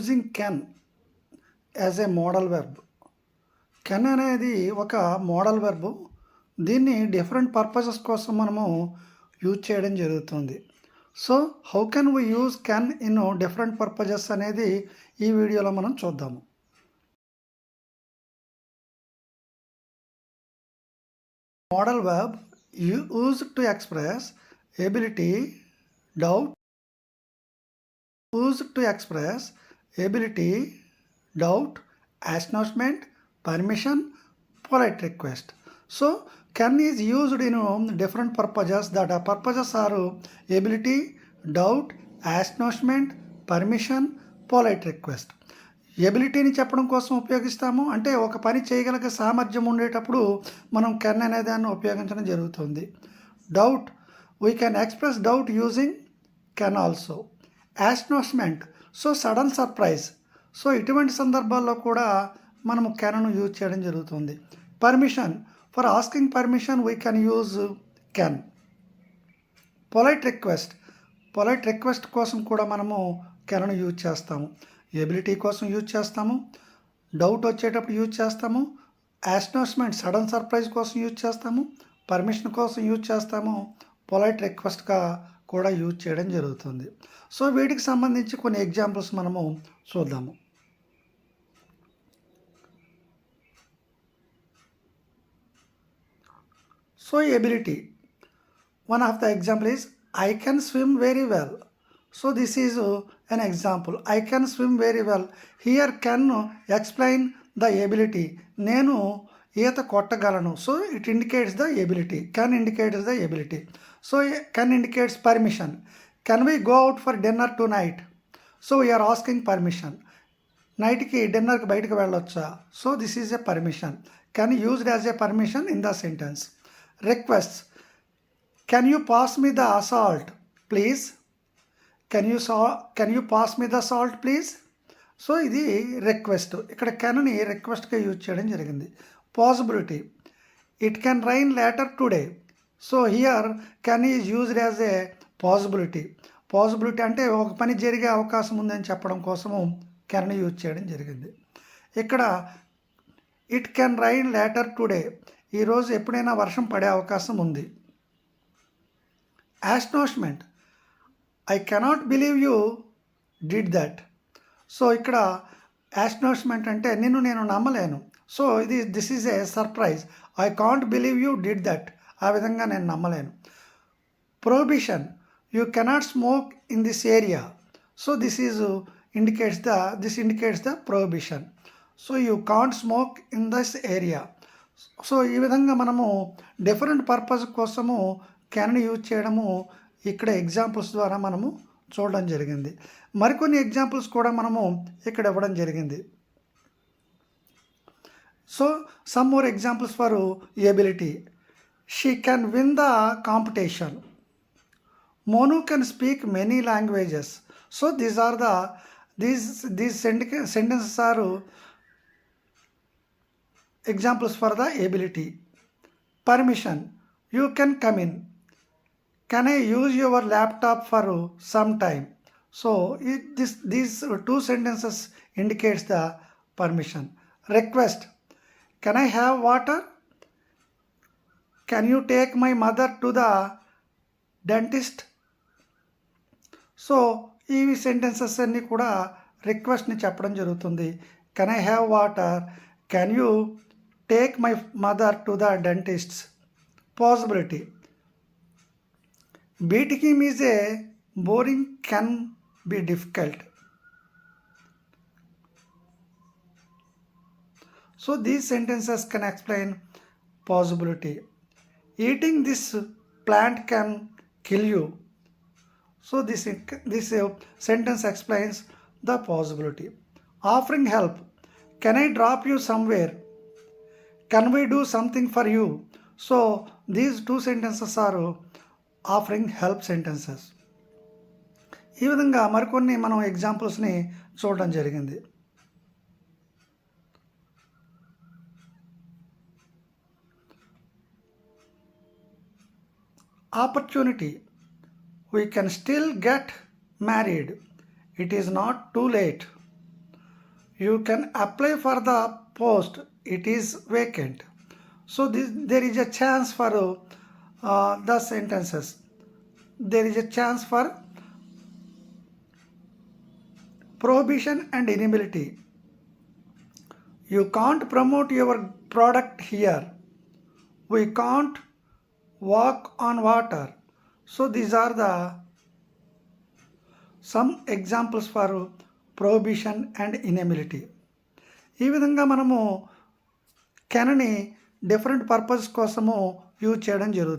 Using can as a modal verb. Can అనేది ఒక modal verb. దీన్ని డిఫరెంట్ పర్పసెస్ కోసం మనము యూజ్ చేయడం జరుగుతుంది. So how can we use can in different purposes అనేది ఈ వీడియోలో మనం చూద్దాము. Modal verb used to express ability, doubt, used to express ability, doubt, astonishment, permission, polite request. So can is used in different purposes. That purposes are ability, doubt, astonishment, permission, polite request. ఎబిలిటీని చెప్పడం కోసం ఉపయోగిస్తాము. అంటే ఒక పని చేయగలిగే సామర్థ్యం ఉండేటప్పుడు మనం కెన్ అనే దాన్ని ఉపయోగించడం జరుగుతుంది. Doubt, we can express doubt using can also. Astonishment, so sudden surprise, so ఇటువంటి సందర్భాల్లో కూడా మనము కెన్ను యూజ్ చేయడం జరుగుతుంది. Permission, for asking permission we can use can. Polite request కోసం కూడా మనము కెన్ను యూజ్ చేస్తాము. ఎబిలిటీ కోసం యూజ్ చేస్తాము, డౌట్ వచ్చేటప్పుడు యూజ్ చేస్తాము, యాస్టోన్మెంట్ సడన్ సర్ప్రైజ్ కోసం యూజ్ చేస్తాము, పర్మిషన్ కోసం యూజ్ చేస్తాము, పొలైట్ రిక్వెస్ట్గా కూడా యూజ్ చేయడం జరుగుతుంది. సో వీటికి సంబంధించి కొన్ని ఎగ్జాంపుల్స్ మనము చూద్దాము. So ability, one of the example is I can swim very well. So this is an example. I can swim very well. Here can explain the ability. నేను ఈత కొట్టగలను. So it indicates the ability. Can indicates the ability. So can indicates permission. Can we go out for dinner tonight? So we are asking permission. నైట్కి డిన్నర్కి బయటకు వెళ్ళొచ్చా? So this is a permission. Can used as a permission in the sentence. Request, can you pass me the salt please? Can you pass me the salt please? So ఇది రిక్వెస్ట్. ఇక్కడ కెన్ని రిక్వెస్ట్గా use చేయడం జరిగింది. Possibility, it can rain later today. So here can is used as a possibility. అంటే ఒక పని జరిగే అవకాశం ఉందని చెప్పడం కోసము కెన్ని యూజ్ చేయడం జరిగింది. ఇక్కడ it can rain later today, ఈరోజు ఎప్పుడైనా వర్షం పడే అవకాశం ఉంది. Astonishment, I cannot believe you did that. So ఇక్కడ యాస్టోన్మెంట్ అంటే నేను నమ్మలేను. So this is a surprise. I can't believe you did that, ఆ విధంగా నేను నమ్మలేను. Prohibition, you cannot smoke in this area. So this indicates the prohibition. So you can't smoke in this area. So ఈ విధంగా మనము different purpose కోసము can use చేయడము ఇక్కడ ఎగ్జాంపుల్స్ ద్వారా మనము చూడడం జరిగింది. మరికొన్ని ఎగ్జాంపుల్స్ కూడా మనము ఇక్కడ ఇవ్వడం జరిగింది. So some more examples for ability. She can win the competition. Monu can speak many languages. So these sentences are examples for the ability. Permission, you can come in. Can I use your laptop for some time? So these two sentences indicates the permission. Request, can I have water? Can you take my mother to the dentist? So ఈ sentences అన్నీ కూడా రిక్వెస్ట్ని చెప్పడం జరుగుతుంది. Can I have water? Can you take my mother to the dentist? Possibility, beating him is a boring, can be difficult. So these sentences can explain possibility. Eating this plant can kill you. So this sentence explains the possibility. Offering help, can I drop you somewhere? Can we do something for you? So these two sentences are offering help sentences. ఈ విధంగా మరికొన్ని మనం ఎగ్జాంపుల్స్ని చూడడం జరిగింది. Opportunity, we can still get married. It is not too late. You can apply for the post, it is vacant. So there is a chance for the sentences. There is a chance for prohibition and inability. You can't promote your product here. We can't walk on water. So these are the some examples for prohibition and inability. ఈ విధంగా మనము Kenni different purpose కోసము use చేయడం జరుగుతుంది.